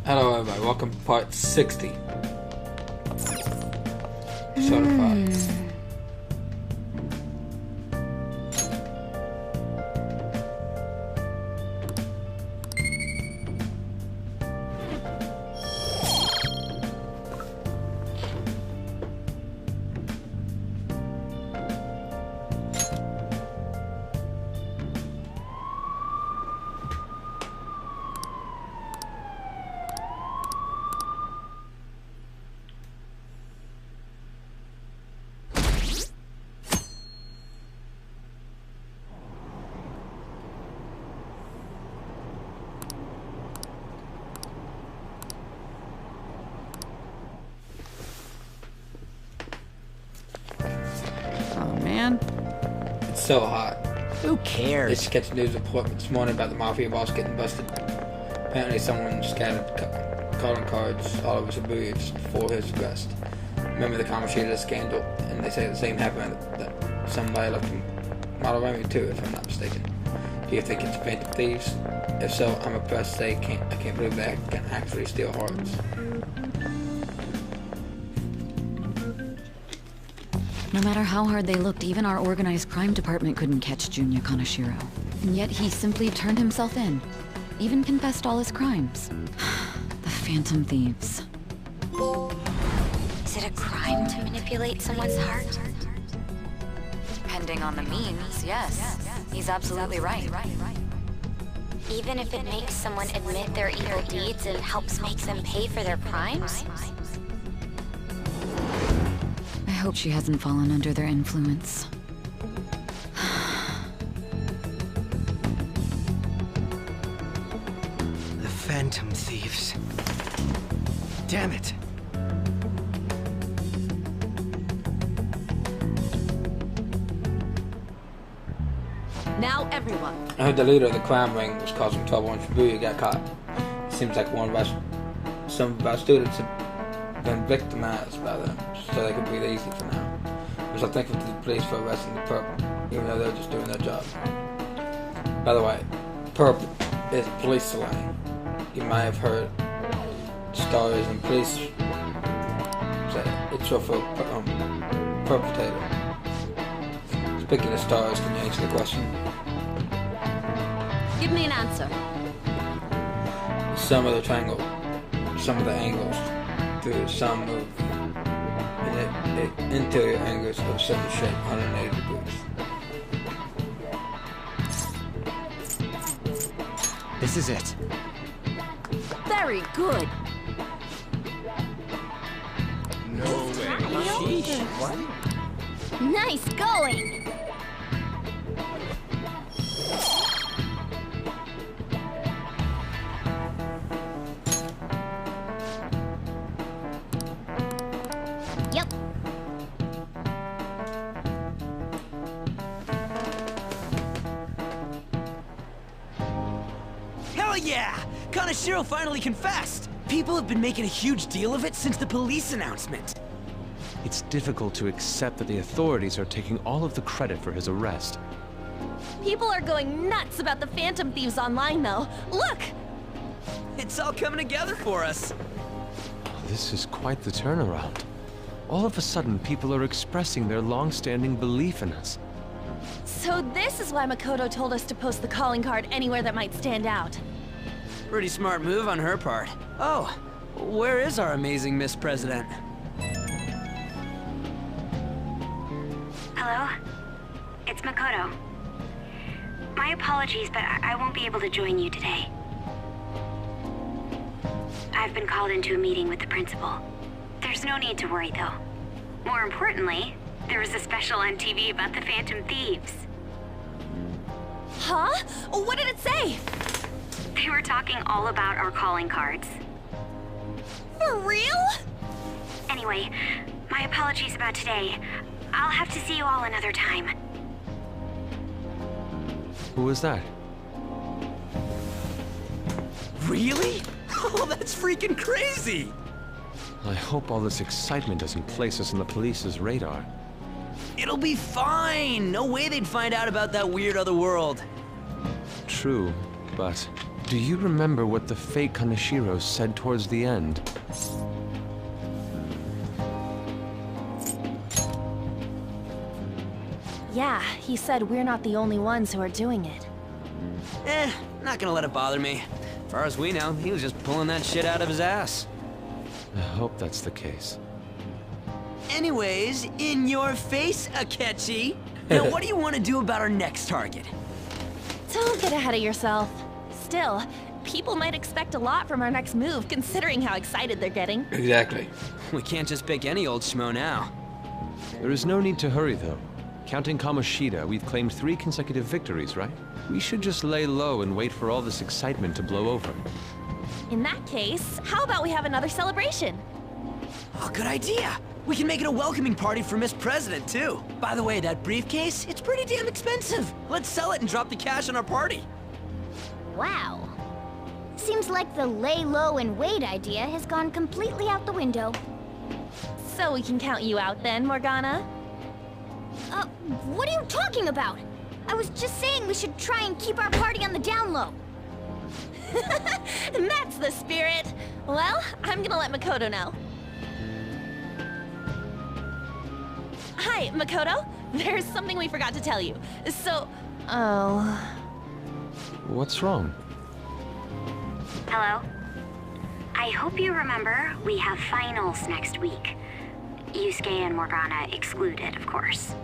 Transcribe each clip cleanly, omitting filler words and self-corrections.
Hello everybody, welcome to part 60. Certified. It's so hot. Who cares? They just catch the news report this morning about the mafia boss getting busted. Apparently someone scattered calling cards all over Shibuya just before his arrest. Remember the Kaneshiro scandal? And they say the same happened, that somebody left a model around me too, if I'm not mistaken. Do you think it's phantom thieves? If so, I'm impressed they I can't believe they can actually steal hearts. No matter how hard they looked, even our organized crime department couldn't catch Junior Kaneshiro. And yet he simply turned himself in. Even confessed all his crimes. The phantom thieves. Is it a crime to manipulate someone's heart? Depending on the means, yes. He's absolutely right. Even if it makes someone admit their evil deeds and helps make them pay for their crimes? I hope she hasn't fallen under their influence. The phantom thieves. Damn it. Now everyone. I heard the leader of the crime ring was causing trouble in Shibuya got caught. It seems like some of our students have been victimized by them, so they could breathe easy for now. I'm so thankful to the police for arresting the Perp, even though they're just doing their job. By the way, Perp is police slang. You might have heard stories in police say it's short for perpetrator. Speaking of stars, can you answer the question? Give me an answer. Some of the triangle, some of the angles, through some of the interior angles of certain shape, 180 degrees. This is it. Very good. No way. Sheesh. What? Nice going! Yep. Hell yeah! Kaneshiro finally confessed! People have been making a huge deal of it since the police announcement. It's difficult to accept that the authorities are taking all of the credit for his arrest. People are going nuts about the phantom thieves online, though. Look! It's all coming together for us. This is quite the turnaround. All of a sudden, people are expressing their long-standing belief in us. So this is why Makoto told us to post the calling card anywhere that might stand out. Pretty smart move on her part. Oh, where is our amazing Miss President? Hello? It's Makoto. My apologies, but I won't be able to join you today. I've been called into a meeting with the principal. There's no need to worry, though. More importantly, there was a special on TV about the phantom thieves. Huh? What did it say? They were talking all about our calling cards. For real? Anyway, my apologies about today. I'll have to see you all another time. Who was that? Really? Oh, that's freaking crazy! I hope all this excitement doesn't place us on the police's radar. It'll be fine. No way they'd find out about that weird other world. True, but do you remember what the fake Kaneshiro said towards the end? Yeah, he said we're not the only ones who are doing it. Not gonna let it bother me. As far as we know, he was just pulling that shit out of his ass. I hope that's the case. Anyways, in your face, Akechi. Now, what do you want to do about our next target? Don't get ahead of yourself. Still, people might expect a lot from our next move, considering how excited they're getting. Exactly. We can't just pick any old schmo now. There is no need to hurry, though. Counting Kamoshida, we've claimed 3 consecutive victories, right? We should just lay low and wait for all this excitement to blow over. In that case, how about we have another celebration? Oh, good idea. We can make it a welcoming party for Miss President, too. By the way, that briefcase, it's pretty damn expensive. Let's sell it and drop the cash on our party. Wow. Seems like the lay low and wait idea has gone completely out the window. So we can count you out then, Morgana? What are you talking about? I was just saying we should try and keep our party on the down low. That's the spirit. Well, I'm gonna let Makoto know. Hi, Makoto. There's something we forgot to tell you. So, What's wrong? Hello? I hope you remember we have finals next week. Yusuke and Morgana excluded, of course.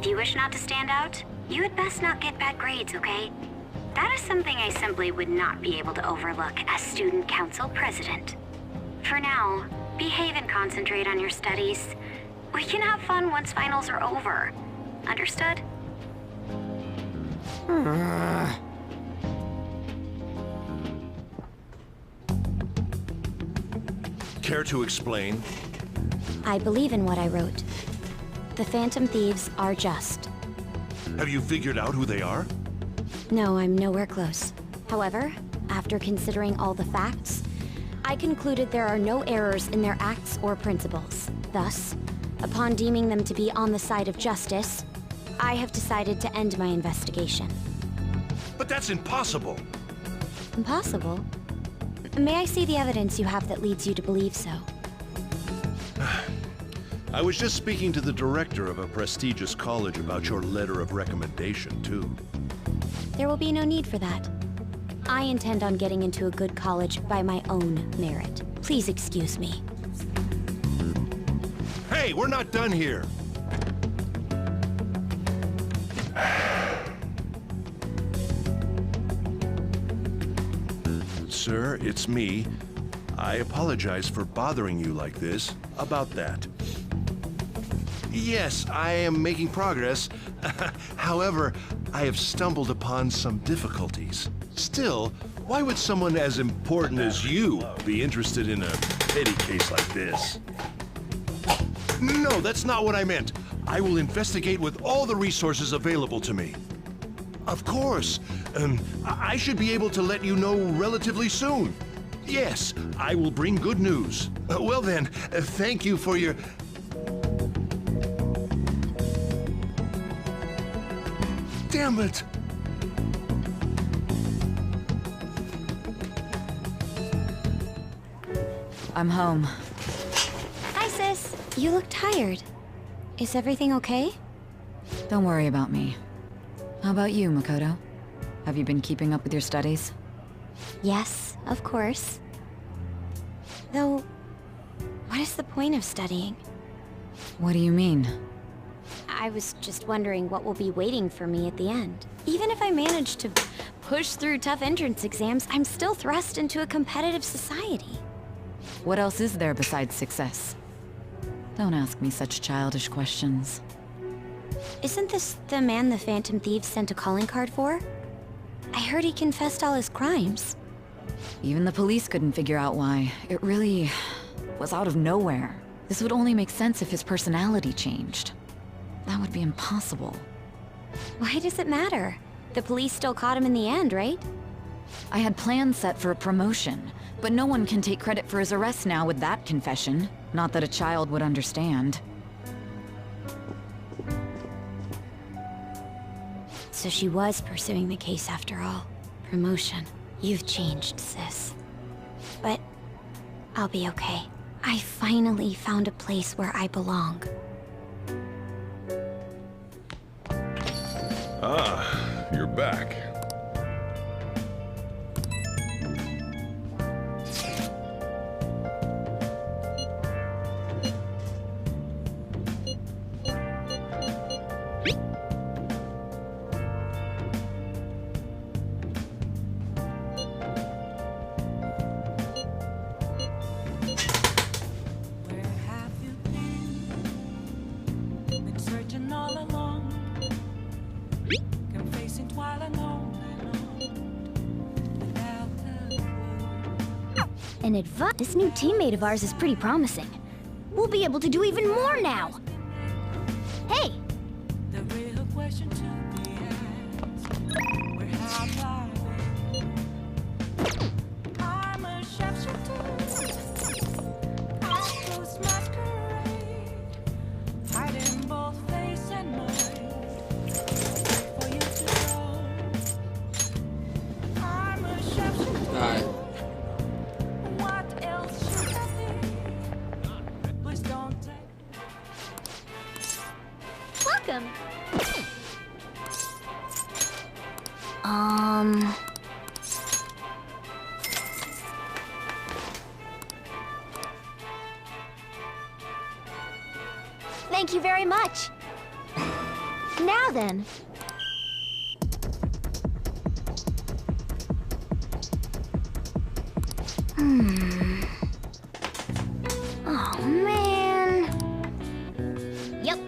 If you wish not to stand out, you had best not get bad grades, okay? That is something I simply would not be able to overlook as student council president. For now, behave and concentrate on your studies. We can have fun once finals are over. Understood? Care to explain? I believe in what I wrote. The Phantom Thieves are just. Have you figured out who they are? No, I'm nowhere close. However, after considering all the facts, I concluded there are no errors in their acts or principles. Thus, upon deeming them to be on the side of justice, I have decided to end my investigation. But that's impossible! Impossible? May I see the evidence you have that leads you to believe so? I was just speaking to the director of a prestigious college about your letter of recommendation, too. There will be no need for that. I intend on getting into a good college by my own merit. Please excuse me. Hey, we're not done here! Sir, it's me. I apologize for bothering you like this about that. Yes, I am making progress. However, I have stumbled upon some difficulties. Still, why would someone as important as you be interested in a petty case like this? No, that's not what I meant. I will investigate with all the resources available to me. Of course. I should be able to let you know relatively soon. Yes, I will bring good news. Well then, thank you for your... Damn it! I'm home. Hi, sis. You look tired. Is everything okay? Don't worry about me. How about you, Makoto? Have you been keeping up with your studies? Yes, of course. Though, what is the point of studying? What do you mean? I was just wondering what will be waiting for me at the end. Even if I manage to push through tough entrance exams, I'm still thrust into a competitive society. What else is there besides success? Don't ask me such childish questions. Isn't this the man the Phantom Thieves sent a calling card for? I heard he confessed all his crimes. Even the police couldn't figure out why. It really was out of nowhere. This would only make sense if his personality changed. That would be impossible. Why does it matter? The police still caught him in the end, right? I had plans set for a promotion, but no one can take credit for his arrest now with that confession. Not that a child would understand. So she was pursuing the case after all. Promotion. You've changed, sis. But I'll be okay. I finally found a place where I belong. Ah, you're back. An advice. This new teammate of ours is pretty promising. We'll be able to do even more now. Hey! The real question to be asked, where have I been? I'm a masquerade, hiding both face and mind. For you to know, I'm a chef. Alright. Welcome. Thank you very much. Now then. Oh, man. Yep.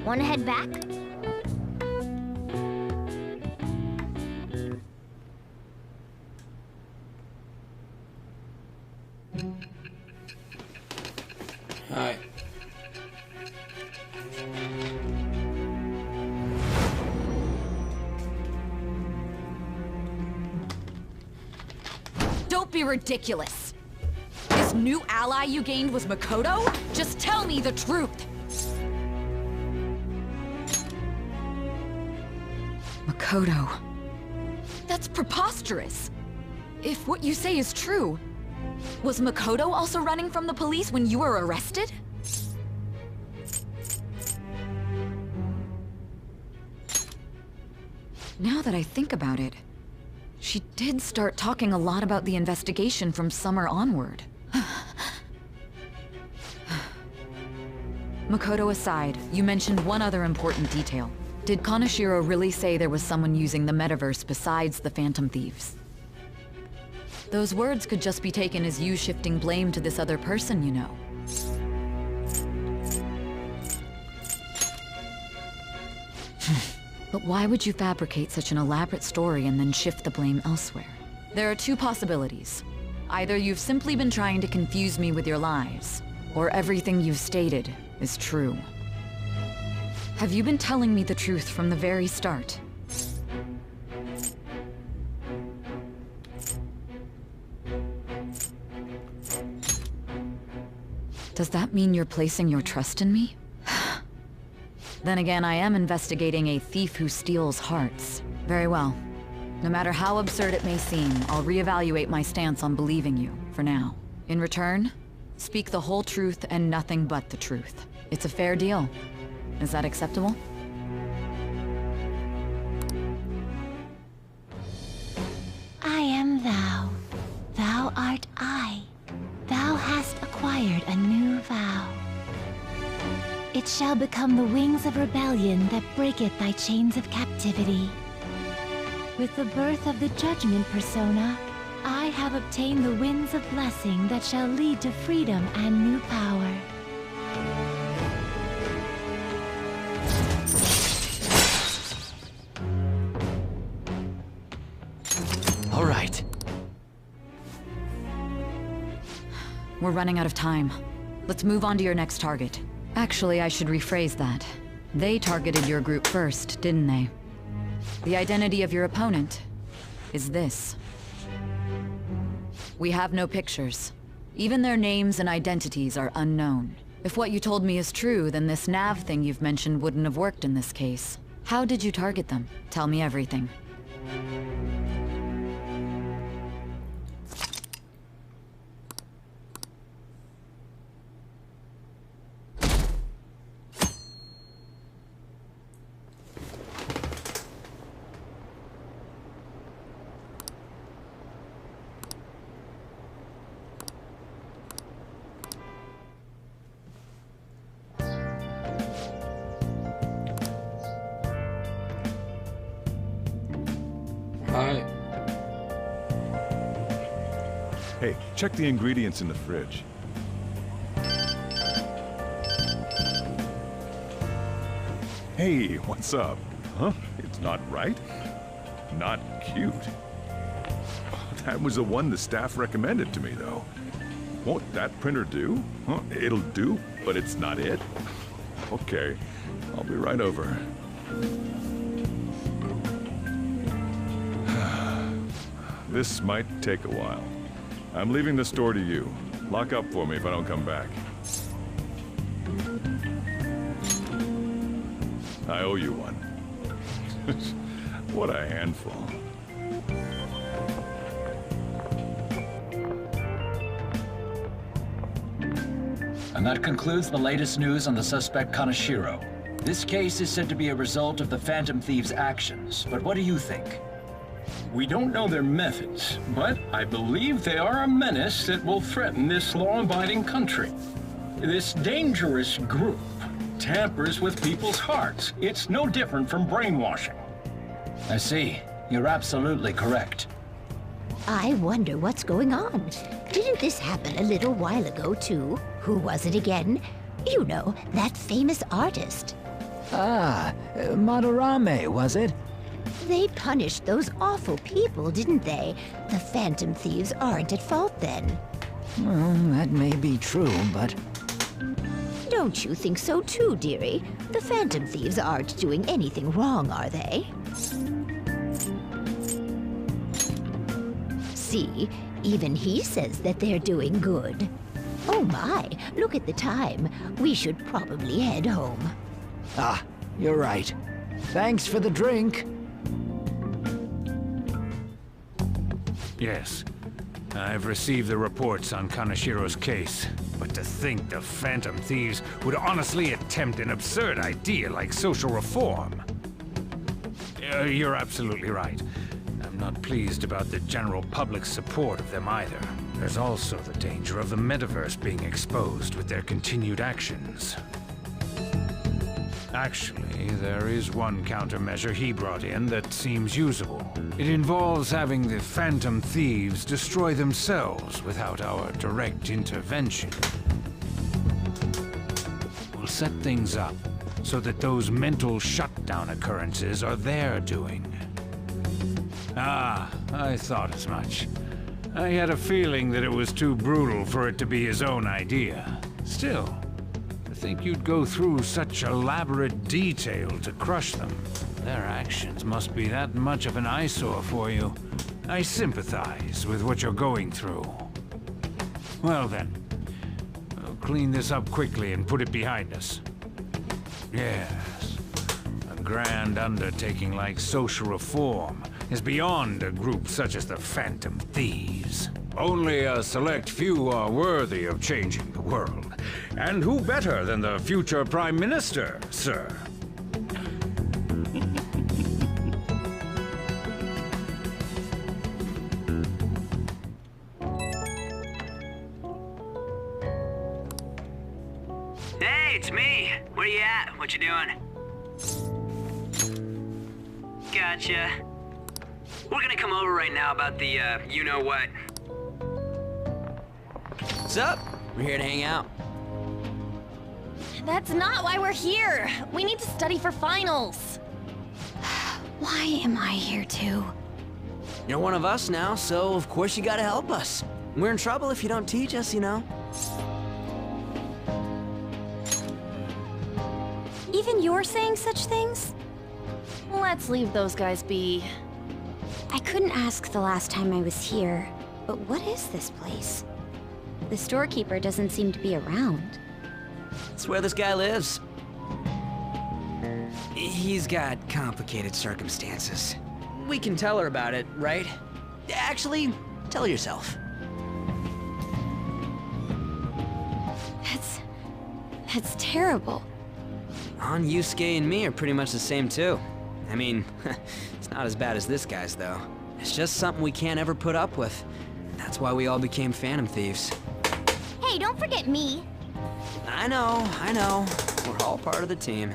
Wanna head back? Alright. Don't be ridiculous. This new ally you gained was Makoto? Just tell me the truth. Makoto. That's preposterous. If what you say is true, was Makoto also running from the police when you were arrested? Now that I think about it, she did start talking a lot about the investigation from summer onward. Makoto aside, you mentioned one other important detail. Did Kaneshiro really say there was someone using the metaverse besides the Phantom Thieves? Those words could just be taken as you shifting blame to this other person, you know. But why would you fabricate such an elaborate story and then shift the blame elsewhere? There are two possibilities. Either you've simply been trying to confuse me with your lies, or everything you've stated is true. Have you been telling me the truth from the very start? Does that mean you're placing your trust in me? Then again, I am investigating a thief who steals hearts. Very well. No matter how absurd it may seem, I'll reevaluate my stance on believing you, for now. In return, speak the whole truth and nothing but the truth. It's a fair deal. Is that acceptable? I am thou. Thou art I. Thou hast acquired a new vow. It shall become the wings of rebellion that breaketh thy chains of captivity. With the birth of the judgment persona, I have obtained the winds of blessing that shall lead to freedom and new power. All right. We're running out of time. Let's move on to your next target. Actually, I should rephrase that. They targeted your group first, didn't they? The identity of your opponent is this. We have no pictures. Even their names and identities are unknown. If what you told me is true, then this nav thing you've mentioned wouldn't have worked in this case. How did you target them? Tell me everything. Hi. Hey, check the ingredients in the fridge. Hey, what's up? Huh? It's not right? Not cute. That was the one the staff recommended to me, though. Won't that printer do? Huh? It'll do, but it's not it? Okay, I'll be right over. This might take a while. I'm leaving the store to you. Lock up for me if I don't come back. I owe you one. What a handful. And that concludes the latest news on the suspect Kaneshiro. This case is said to be a result of the Phantom Thieves' actions, but what do you think? We don't know their methods, but I believe they are a menace that will threaten this law-abiding country. This dangerous group tampers with people's hearts. It's no different from brainwashing. I see. You're absolutely correct. I wonder what's going on. Didn't this happen a little while ago, too? Who was it again? You know, that famous artist. Ah, Madarame, was it? They punished those awful people, didn't they? The Phantom Thieves aren't at fault then. Well, that may be true, but... Don't you think so too, dearie? The Phantom Thieves aren't doing anything wrong, are they? See, even he says that they're doing good. Oh my, look at the time. We should probably head home. Ah, you're right. Thanks for the drink. Yes. I've received the reports on Kaneshiro's case, but to think the Phantom Thieves would honestly attempt an absurd idea like social reform. You're absolutely right. I'm not pleased about the general public's support of them either. There's also the danger of the metaverse being exposed with their continued actions. Actually, there is one countermeasure he brought in that seems usable. It involves having the Phantom Thieves destroy themselves without our direct intervention. We'll set things up so that those mental shutdown occurrences are their doing. Ah, I thought as much. I had a feeling that it was too brutal for it to be his own idea. Still, I think you'd go through such elaborate detail to crush them. Their actions must be that much of an eyesore for you. I sympathize with what you're going through. Well then, I'll clean this up quickly and put it behind us. Yes, a grand undertaking like social reform is beyond a group such as the Phantom Thieves. Only a select few are worthy of changing the world. And who better than the future Prime Minister, sir? Hey, it's me. Where you at? What you doing? Gotcha. We're gonna come over right now about the, you-know-what. What's up? We're here to hang out. That's not why we're here. We need to study for finals. Why am I here too? You're one of us now, so of course you gotta help us. We're in trouble if you don't teach us, you know. Even you're saying such things? Let's leave those guys be. I couldn't ask the last time I was here, but what is this place? The storekeeper doesn't seem to be around. It's where this guy lives. He's got complicated circumstances. We can tell her about it, right? Actually, tell her yourself. That's terrible. Yusuke and me are pretty much the same too. I mean, it's not as bad as this guy's though. It's just something we can't ever put up with. That's why we all became Phantom Thieves. Hey, don't forget me. I know. We're all part of the team.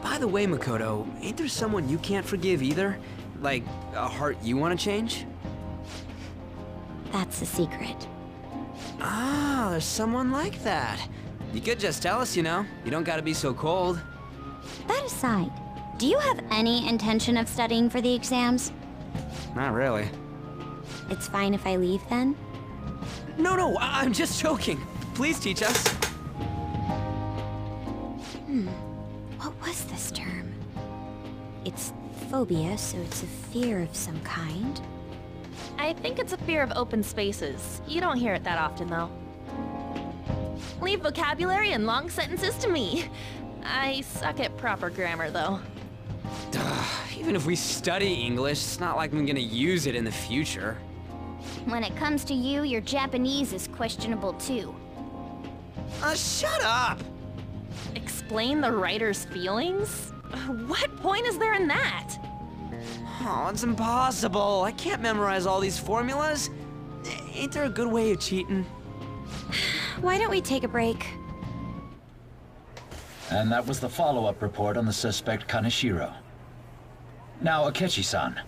By the way, Makoto, ain't there someone you can't forgive either? Like, a heart you want to change? That's a secret. Ah, there's someone like that. You could just tell us, you know. You don't gotta be so cold. That aside, do you have any intention of studying for the exams? Not really. It's fine if I leave then? No, I'm just joking. Please teach us. What was this term? It's phobia, so it's a fear of some kind. I think it's a fear of open spaces. You don't hear it that often, though. Leave vocabulary and long sentences to me. I suck at proper grammar, though. Even if we study English, it's not like I'm gonna use it in the future. When it comes to you, your Japanese is questionable too. Shut up! Explain the writer's feelings? What point is there in that? Oh, it's impossible. I can't memorize all these formulas. Ain't there a good way of cheating? Why don't we take a break? And that was the follow-up report on the suspect Kaneshiro. Now, Akechi-san.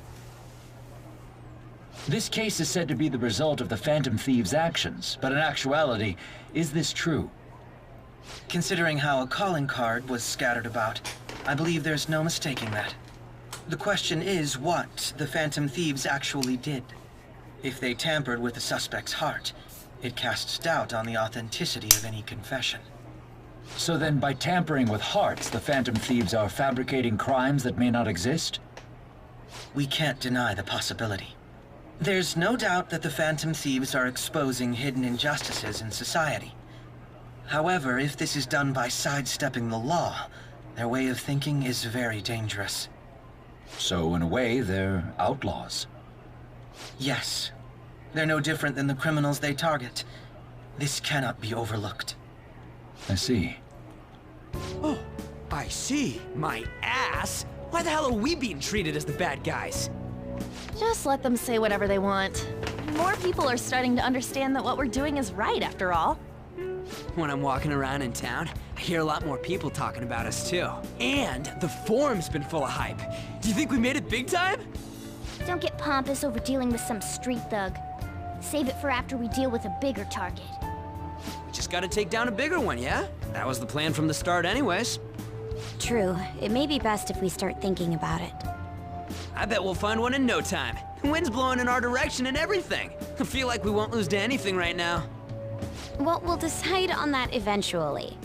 This case is said to be the result of the Phantom Thieves' actions, but in actuality, is this true? Considering how a calling card was scattered about, I believe there's no mistaking that. The question is what the Phantom Thieves actually did. If they tampered with the suspect's heart, it casts doubt on the authenticity of any confession. So then, by tampering with hearts, the Phantom Thieves are fabricating crimes that may not exist? We can't deny the possibility. There's no doubt that the Phantom Thieves are exposing hidden injustices in society. However, if this is done by sidestepping the law, their way of thinking is very dangerous. So, in a way, they're outlaws. Yes. They're no different than the criminals they target. This cannot be overlooked. I see. Oh, I see. My ass? Why the hell are we being treated as the bad guys? Just let them say whatever they want. More people are starting to understand that what we're doing is right, after all. When I'm walking around in town, I hear a lot more people talking about us too. And the forum's been full of hype. Do you think we made it big time? Don't get pompous over dealing with some street thug. Save it for after we deal with a bigger target. We just gotta take down a bigger one, yeah? That was the plan from the start anyways. True. It may be best if we start thinking about it. I bet we'll find one in no time. The wind's blowing in our direction and everything. I feel like we won't lose to anything right now. Well, we'll decide on that eventually.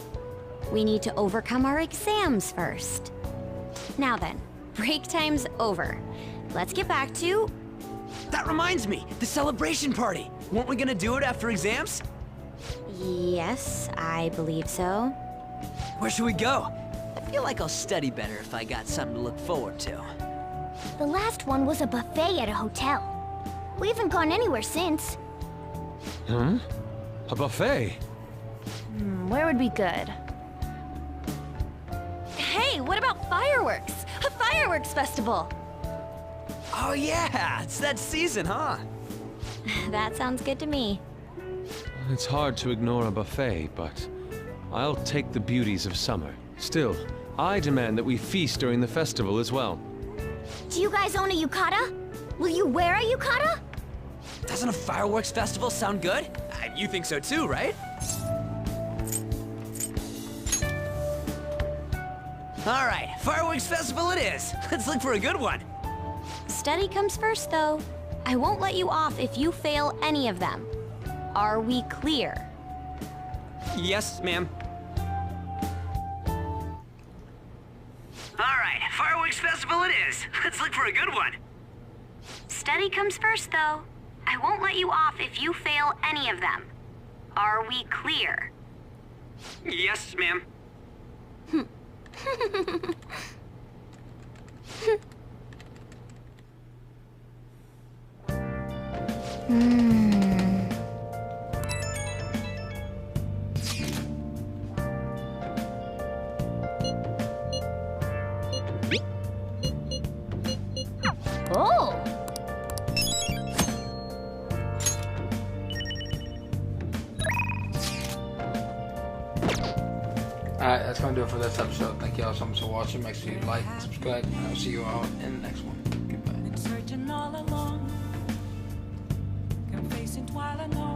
We need to overcome our exams first. Now then, break time's over. Let's get back to... That reminds me, the celebration party. Weren't we gonna do it after exams? Yes, I believe so. Where should we go? I feel like I'll study better if I got something to look forward to. The last one was a buffet at a hotel. We haven't gone anywhere since. A buffet? Where would be good? Hey, what about fireworks? A fireworks festival! Oh yeah, it's that season, huh? That sounds good to me. It's hard to ignore a buffet, but I'll take the beauties of summer. Still, I demand that we feast during the festival as well. Do you guys own a yukata? Will you wear a yukata? Doesn't a fireworks festival sound good? You think so too, right? All right, fireworks festival it is. Let's look for a good one. Study comes first, though. I won't let you off if you fail any of them. Are we clear? Yes, ma'am. All right, fireworks festival it is. Let's look for a good one. Study comes first, though. I won't let you off if you fail any of them. Are we clear? Yes, ma'am. Oh! Alright, that's going to do it for this episode. Thank you all so much for watching. Make sure you like and subscribe, and I'll see you all in the next one. Goodbye.